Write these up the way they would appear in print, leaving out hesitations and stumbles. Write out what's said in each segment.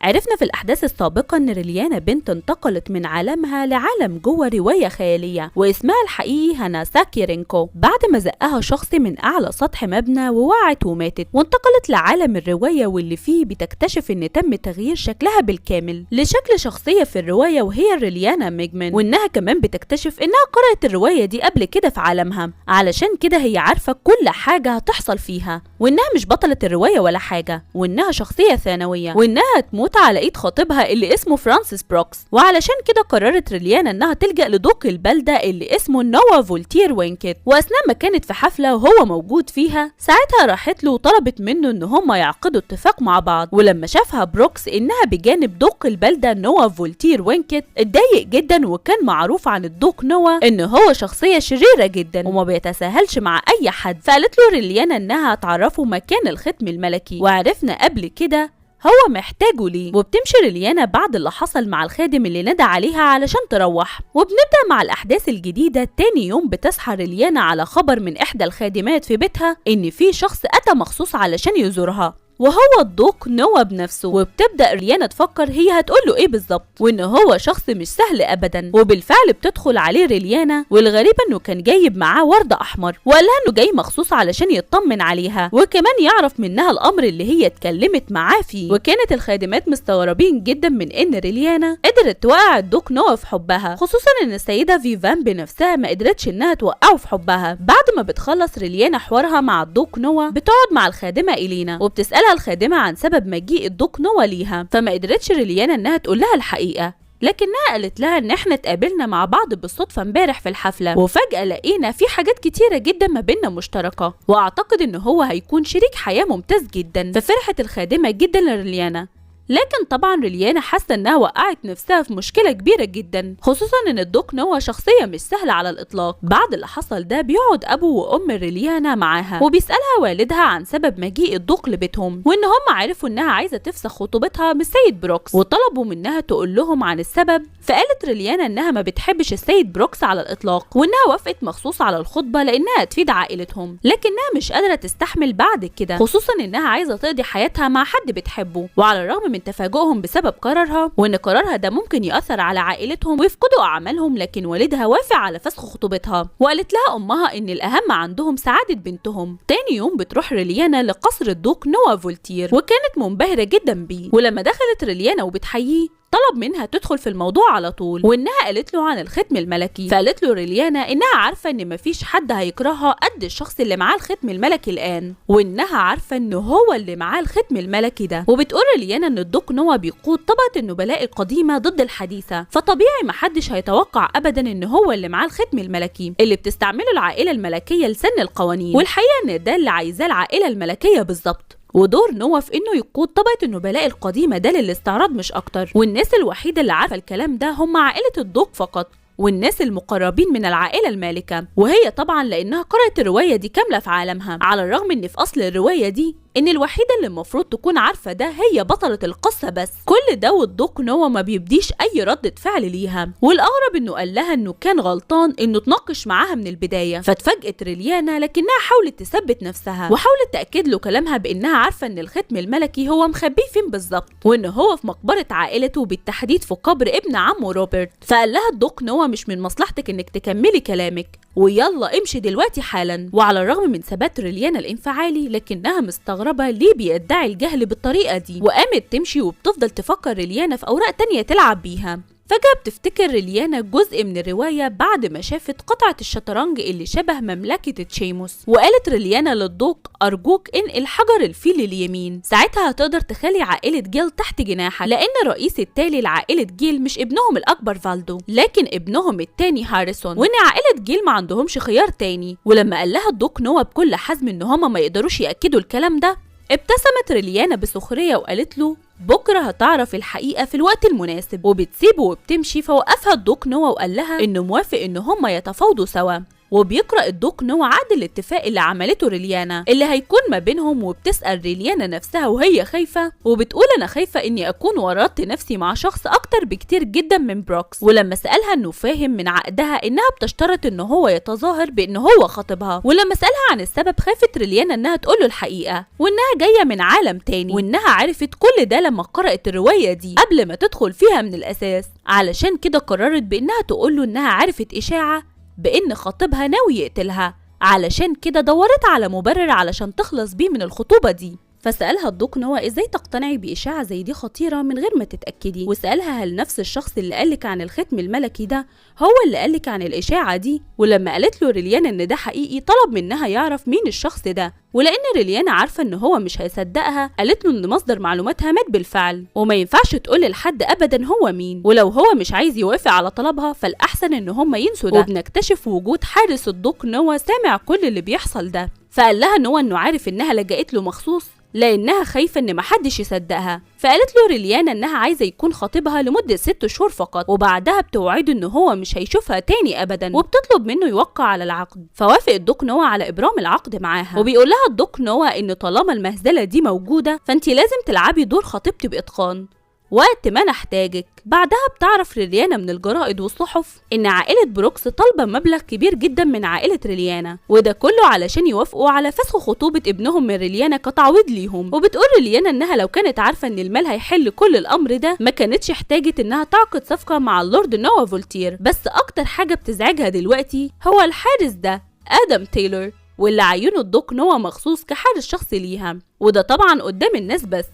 عرفنا في الأحداث السابقة إن ريليانا بنت انتقلت من عالمها لعالم جوه رواية خيالية واسمها الحقيقي هاناساكي رينكو بعد ما زقها شخص من أعلى سطح مبنى ووقعت وماتت، وانتقلت لعالم الرواية واللي فيه بتكتشف إن تم تغيير شكلها بالكامل لشكل شخصية في الرواية وهي ريليانا ميجمن، وإنها كمان بتكتشف إنها قرأت الرواية دي قبل كده في عالمها، علشان كده هي عارفة كل حاجة هتحصل فيها، وإنها مش بطلة الرواية ولا حاجة، وإنها شخصية ثانوية، وإنها تموت على ايد خطيبها اللي اسمه فرانسيس بروكس. وعلشان كده قررت ريليانا انها تلجأ لدوق البلدة اللي اسمه نوا فولتير وينكت، واثناء ما كانت في حفلة وهو موجود فيها ساعتها راحت له وطلبت منه ان هما يعقدوا اتفاق مع بعض، ولما شافها بروكس انها بجانب دوق البلدة نوا فولتير وينكت اتضايق جدا، وكان معروف عن الدوق نوا ان هو شخصية شريرة جدا وما بيتساهلش مع اي حد، فقالت له ريليانا انها تعرفه مكان الختم الملكي، وعرفنا قبل كده هو محتاجه ليه. وبتمشي ريليانا بعد اللي حصل مع الخادم اللي نادى عليها علشان تروح، وبنبدأ مع الأحداث الجديدة. تاني يوم بتصحى ريليانا على خبر من إحدى الخادمات في بيتها إن في شخص أتى مخصوص علشان يزورها وهو الدوق نوا بنفسه، وبتبدأ ريليانا تفكر هي هتقوله ايه بالظبط، وان هو شخص مش سهل ابدا. وبالفعل بتدخل عليه ريليانا، والغريب انه كان جايب معاه ورد احمر، وقال لها انه جاي مخصوص علشان يطمن عليها وكمان يعرف منها الامر اللي هي اتكلمت معاه فيه. وكانت الخادمات مستغربين جدا من ان ريليانا قدرت توقع الدوق نوا في حبها، خصوصا ان السيده فيفان بنفسها ما قدرتش انها توقعه في حبها. بعد ما بتخلص ريليانا حوارها مع الدوق نوا بتقعد مع الخادمه إلينا وبتسأل الخادمة عن سبب مجيء الدوق نوا ليها، فما قدرتش ريليانا انها تقول لها الحقيقة، لكنها قالت لها ان احنا اتقابلنا مع بعض بالصدفة امبارح في الحفلة، وفجأة لقينا في حاجات كتيرة جدا ما بيننا مشتركة، واعتقد ان هو هيكون شريك حياة ممتاز جدا. ففرحت الخادمة جدا لريليانا، لكن طبعا ريليانا حاسه انها وقعت نفسها في مشكله كبيره جدا، خصوصا ان الدوق نوا شخصيه مش سهله على الاطلاق. بعد اللي حصل ده بيقعد ابو وام ريليانا معاها وبيسالها والدها عن سبب مجيء الدوق لبيتهم، وان هم عرفوا انها عايزه تفسخ خطوبتها من السيد بروكس، وطلبوا منها تقول لهم عن السبب. فقالت ريليانا انها ما بتحبش السيد بروكس على الاطلاق، وانها وافقت مخصوص على الخطبه لانها تفيد عائلتهم، لكنها مش قادره تستحمل بعد كده، خصوصا انها عايزه تقضي حياتها مع حد بتحبه. وعلى الرغم من تفاجئهم بسبب قرارها وان قرارها ده ممكن يأثر على عائلتهم ويفقدوا اعمالهم، لكن والدها وافق على فسخ خطوبتها، وقالت لها امها ان الاهم عندهم سعاده بنتهم. تاني يوم بتروح ريليانا لقصر الدوق نوا فولتير، وكانت منبهره جدا بيه، ولما دخلت ريليانا وبتحييه طلب منها تدخل في الموضوع على طول، وانها قالت له عن الختم الملكي. فقالت له ريليانا انها عارفه ان مفيش حد هيكرهها قد الشخص اللي معاه الختم الملكي الان، وانها عارفه انه هو اللي معاه الختم الملكي ده. وبتقول ريليانا ان الدوق نوا بيقود طبقه النبلاء القديمه ضد الحديثه، فطبيعي محدش هيتوقع ابدا ان هو اللي معاه الختم الملكي اللي بتستعمله العائله الملكيه لسن القوانين. والحقيقه ان ده اللي عايزاه العائله الملكيه بالظبط، ودور نوا في انه يقود طبقه النبلاء القديمه ده للاستعراض مش اكتر. والناس الوحيده اللي عارفه الكلام ده هم عائله الدوق فقط، والناس المقربين من العائله المالكه، وهي طبعا لانها قرأت الروايه دي كامله في عالمها، على الرغم ان في اصل الروايه دي ان الوحيده اللي المفروض تكون عارفه ده هي بطله القصه بس. كل ده والدوق نوا ما بيبديش اي ردة فعل ليها، والاغرب انه قال لها انه كان غلطان انه تناقش معاها من البدايه. فاتفاجئت ريليانا، لكنها حاولت تثبت نفسها وحاولت تاكد له كلامها بانها عارفه ان الختم الملكي هو مخبيه فين بالظبط، وان هو في مقبره عائلته، بالتحديد في قبر ابن عمه روبرت. فقال لها الدوق نوا مش من مصلحتك انك تكملي كلامك، ويلا امشي دلوقتي حالا. وعلى الرغم من ثبات ريليانا الانفعالي لكنها مستغربه ليه بيدعي الجهل بالطريقه دي، وقامت تمشي وبتفضل تفكر ريليانا في اوراق تانية تلعب بيها. فجأة بتفتكر ريليانا جزء من الرواية بعد ما شافت قطعة الشطرنج اللي شبه مملكة تشيموس، وقالت ريليانا للدوق أرجوك انقل حجر الفيل اليمين، ساعتها هتقدر تخلي عائلة جيل تحت جناحك، لأن الرئيس التالي لعائلة جيل مش ابنهم الأكبر فالدو لكن ابنهم التاني هاريسون، وإن عائلة جيل ما عندهمش خيار تاني. ولما قال لها الدوق نوا بكل حزم إن هما ما يقدروش يأكدوا الكلام ده، ابتسمت ريليانا بسخرية وقالت له بكره هتعرف الحقيقه في الوقت المناسب. وبتسيبه وبتمشي، فوقفها الدوق نوا وقال لها انه موافق ان هما يتفاوضوا سوا، وبيقرأ الدوق نوا عقد الاتفاق اللي عملته ريليانا اللي هيكون ما بينهم، وبتسأل ريليانا نفسها وهي خايفة وبتقول أنا خايفة إني أكون ورطت نفسي مع شخص أكتر بكتير جدا من بروكس. ولما سألها إنه فاهم من عقدها إنها بتشترط إنه هو يتظاهر بإنه هو خاطبها، ولما سألها عن السبب خافت ريليانا إنها تقوله الحقيقة وإنها جاية من عالم تاني، وإنها عرفت كل ده لما قرأت الرواية دي قبل ما تدخل فيها من الأساس. علشان كده قررت بإنها تقوله إنها عرفت إشاعة بإن خطيبها ناوي يقتلها، علشان كده دورت على مبرر علشان تخلص بيه من الخطوبة دي. فسألها الدوق نوا ازاي تقتنعي بإشاعة زي دي خطيرة من غير ما تتأكدي، وسألها هل نفس الشخص اللي قالك عن الختم الملكي ده هو اللي قالك عن الإشاعة دي. ولما قالت له ريليانا ان ده حقيقي طلب منها يعرف مين الشخص ده، ولأن ريليانا عارفة ان هو مش هيصدقها قالت له ان مصدر معلوماتها مات بالفعل وما ينفعش تقول لحد ابدا هو مين، ولو هو مش عايز يوافق على طلبها فالأحسن ان هم ينسوا ده. وبنكتشف وجود حارس الدوق نوا سامع كل اللي بيحصل ده، فقال لها انه عارف انها لجأت له مخصوص لأنها خايفة إن محدش يصدقها. فقالت له ريليانا إنها عايزة يكون خطيبها لمدة 6 شهور فقط، وبعدها بتوعده إن هو مش هيشوفها تاني أبدا، وبتطلب منه يوقع على العقد. فوافق الدوق نوا على إبرام العقد معاها، وبيقول لها الدوق نوا إن طالما المهزلة دي موجودة فأنتي لازم تلعبي دور خطيبتي بإتقان وقت ما نحتاجك. بعدها بتعرف ريليانا من الجرائد والصحف ان عائلة بروكس طالبة مبلغ كبير جدا من عائلة ريليانا، وده كله علشان يوافقوا على فسخ خطوبة ابنهم من ريليانا كتعويض ليهم. وبتقول ريليانا انها لو كانت عارفة ان المال هيحل كل الامر ده ما كانتش احتاجت انها تعقد صفقة مع اللورد نوا فولتير، بس اكتر حاجة بتزعجها دلوقتي هو الحارس ده آدم تايلور، واللي عينه الدوق نوا مخصوص كحارس شخصي ليها، وده طبعا قدام الناس بس،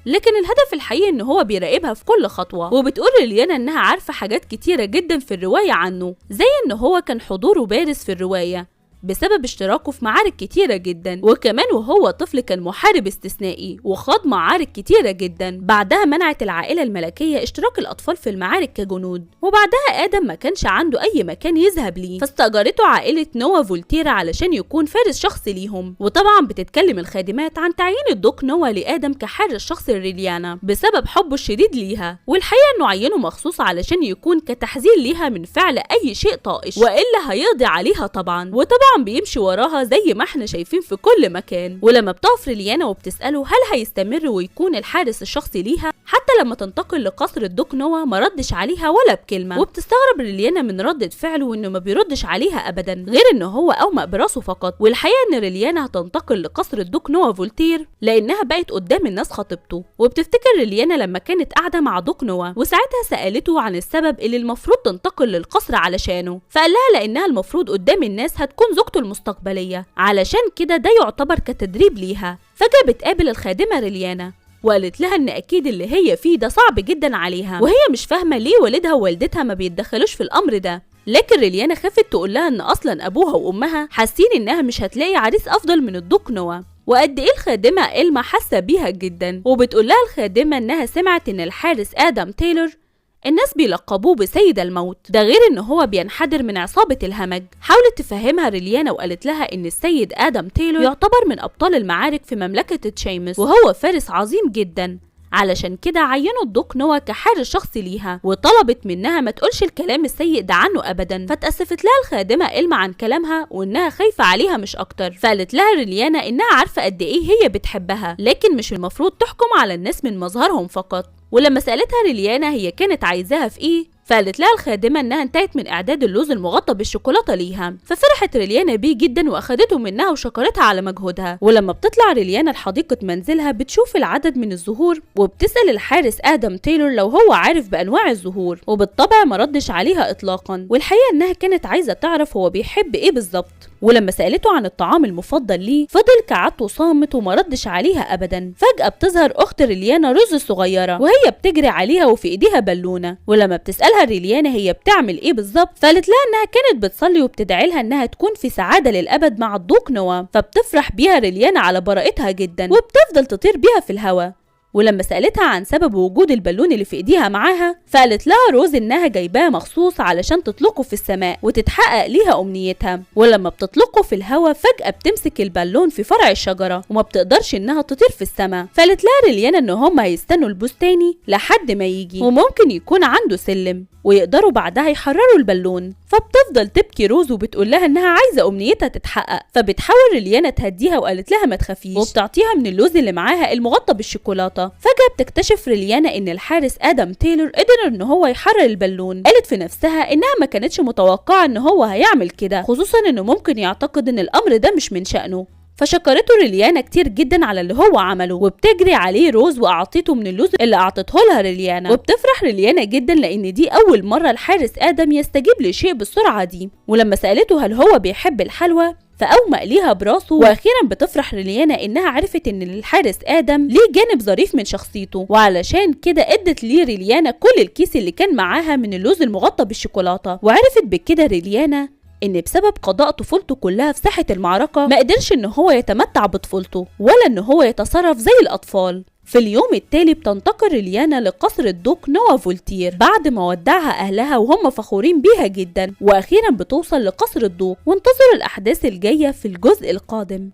لكن الهدف الحقيقي ان هو بيراقبها في كل خطوة. وبتقول ريليانا انها عارفة حاجات كتيرة جدا في الرواية عنه، زي ان هو كان حضوره بارز في الرواية بسبب اشتراكه في معارك كتيرة جدا، وكمان وهو طفل كان محارب استثنائي وخاض معارك كتيرة جدا. بعدها منعت العائلة الملكية اشتراك الأطفال في المعارك كجنود، وبعدها آدم ما كانش عنده أي مكان يذهب ليه، فاستأجرته عائلة نوا فولتيرا علشان يكون فارس شخصي ليهم. وطبعا بتتكلم الخادمات عن تعيين الدوق نوا لآدم كحارس شخصي لريليانا بسبب حبه الشديد ليها، والحقيقة انه عينه مخصوص علشان يكون كتحذير ليها من فعل أي شيء طائش وإلا هيقضي عليها طبعا. وطبعا بيمشي وراها زي ما احنا شايفين في كل مكان. ولما بتقف ريليانا وبتسأله هل هيستمر ويكون الحارس الشخصي ليها حتى لما تنتقل لقصر الدوق نوا، ما ردش عليها ولا بكلمة. وبتستغرب ريليانا من ردة فعله وانه ما بيردش عليها ابدا غير انه هو اومأ براسه فقط. والحقيقة ان ريليانا هتنتقل لقصر الدوق نوا فولتير لانها بقت قدام الناس خطيبته. وبتفتكر ريليانا لما كانت قاعدة مع دوق نوا وساعتها سألته عن السبب اللي المفروض تنتقل للقصر علشانه، فقال لها لانها المفروض قدام الناس هتكون زوجته المستقبلية، علشان كده ده يعتبر كتدريب ليها. فجأة بتقابل الخادمة ريليانا وقالت لها ان اكيد اللي هي فيه ده صعب جدا عليها، وهي مش فاهمة ليه والدها ووالدتها ما بيتدخلوش في الامر ده. لكن ريليانا خافت تقول لها ان اصلا ابوها وامها حاسين انها مش هتلاقي عريس افضل من الدوق نوا، وقد ايه الخادمة إلما حاسة بيها جدا. وبتقول لها الخادمة انها سمعت ان الحارس آدم تايلور الناس بيلقبوه بسيد الموت، ده غير ان هو بينحدر من عصابة الهمج. حاولت تفهمها ريليانا وقالت لها ان السيد آدم تايلور يعتبر من ابطال المعارك في مملكة تشيمس، وهو فارس عظيم جدا، علشان كده عينوا الدوق نوا كحارس شخصي ليها، وطلبت منها ما تقولش الكلام السيء ده عنه ابدا. فتأسفت لها الخادمة إلما عن كلامها وانها خايفة عليها مش اكتر. فقالت لها ريليانا انها عارفة قد ايه هي بتحبها، لكن مش المفروض تحكم على الناس من مظهرهم فقط. ولما سألتها ريليانا هي كانت عايزاها في ايه، فقالت لها الخادمة انها انتهت من اعداد اللوز المغطى بالشوكولاتة ليها. ففرحت ريليانا بيه جدا واخدته منها وشكرتها على مجهودها. ولما بتطلع ريليانا لحديقة منزلها بتشوف العدد من الزهور، وبتسأل الحارس آدم تايلور لو هو عارف بانواع الزهور، وبالطبع ما ردش عليها اطلاقا. والحقيقة انها كانت عايزة تعرف هو بيحب ايه بالظبط. ولما سألته عن الطعام المفضل ليه فضل كعادته صامت وما ردش عليها ابدا. فجأة بتظهر اخت ريليانا روز الصغيرة وهي بتجري عليها وفي ايديها بالونة. ولما بتسألها ريليانا هي بتعمل ايه بالظبط فقالت لها انها كانت بتصلي وبتدعي لها انها تكون في سعادة للابد مع الدوق نوا. فبتفرح بيها ريليانا على براءتها جدا وبتفضل تطير بيها في الهواء. ولما سألتها عن سبب وجود البالون اللي في ايديها معاها فقالت لها روز انها جايباه مخصوص علشان تطلقه في السماء وتتحقق ليها امنيتها. ولما بتطلقه في الهواء فجأة بتمسك البالون في فرع الشجرة وما بتقدرش انها تطير في السماء. فقالت لها ريليانا ان هم هيستنوا البستاني لحد ما يجي وممكن يكون عنده سلم. ويقدروا بعدها يحرروا البالون. فبتفضل تبكي روز وبتقول لها انها عايزه امنيتها تتحقق، فبتحاول ريليانا تهديها وقالت لها ما تخافيش، وبتعطيها من اللوز اللي معاها المغطى بالشوكولاته. فجاه بتكتشف ريليانا ان الحارس ادم تايلور قدر ان هو يحرر البالون. قالت في نفسها انها ما كانتش متوقعه ان هو هيعمل كده، خصوصا انه ممكن يعتقد ان الامر ده مش من شأنه. فشكرته ريليانا كتير جدا على اللي هو عمله، وبتجري عليه روز واعطيته من اللوز اللي اعطته لها ريليانا. وبتفرح ريليانا جدا لان دي اول مره الحارس ادم يستجيب لشيء بالسرعه دي. ولما سالته هل هو بيحب الحلوى فأومأ ليها براسه. واخيرا بتفرح ريليانا انها عرفت ان الحارس ادم ليه جانب ظريف من شخصيته، وعلشان كده ادت ليه ريليانا كل الكيس اللي كان معاها من اللوز المغطى بالشوكولاته. وعرفت بكده ريليانا ان بسبب قضاء طفولته كلها في ساحة المعركة ما قدرش ان هو يتمتع بطفولته ولا ان هو يتصرف زي الاطفال. في اليوم التالي بتنتقل ريليانا لقصر الدوق نوا فولتير بعد ما ودعها اهلها وهم فخورين بيها جدا، واخيرا بتوصل لقصر الدوق. وانتظروا الاحداث الجاية في الجزء القادم.